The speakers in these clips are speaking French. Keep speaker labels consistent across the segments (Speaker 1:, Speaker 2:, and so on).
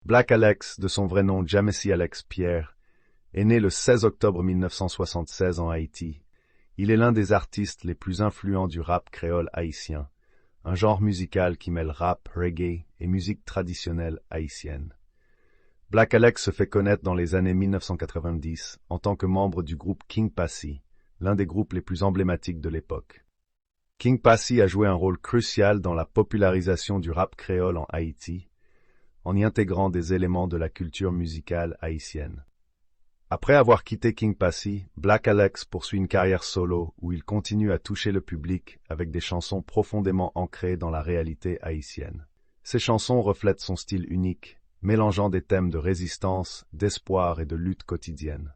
Speaker 1: Black Alex, de son vrai nom Jamesy Alex Pierre, est né le 16 octobre 1976 en Haïti. Il est l'un des artistes les plus influents du rap créole haïtien, un genre musical qui mêle rap, reggae et musique traditionnelle haïtienne. Black Alex se fait connaître dans les années 1990 en tant que membre du groupe King Passy, l'un des groupes les plus emblématiques de l'époque. King Passy a joué un rôle crucial dans la popularisation du rap créole en Haïti, en y intégrant des éléments de la culture musicale haïtienne. Après avoir quitté King Passy, Black Alex poursuit une carrière solo où il continue à toucher le public avec des chansons profondément ancrées dans la réalité haïtienne. Ces chansons reflètent son style unique, mélangeant des thèmes de résistance, d'espoir et de lutte quotidienne.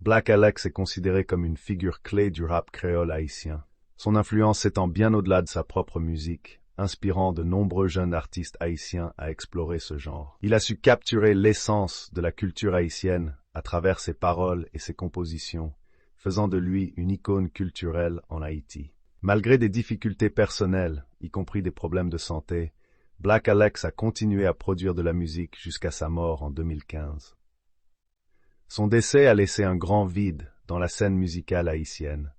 Speaker 1: Black Alex est considéré comme une figure clé du rap créole haïtien. Son influence s'étend bien au-delà de sa propre musique, inspirant de nombreux jeunes artistes haïtiens à explorer ce genre. Il a su capturer l'essence de la culture haïtienne à travers ses paroles et ses compositions, faisant de lui une icône culturelle en Haïti. Malgré des difficultés personnelles, y compris des problèmes de santé, Black Alex a continué à produire de la musique jusqu'à sa mort en 2015. Son décès a laissé un grand vide dans la scène musicale haïtienne,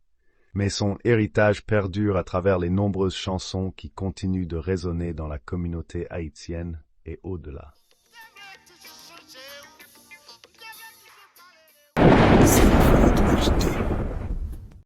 Speaker 1: mais son héritage perdure à travers les nombreuses chansons qui continuent de résonner dans la communauté haïtienne et au-delà.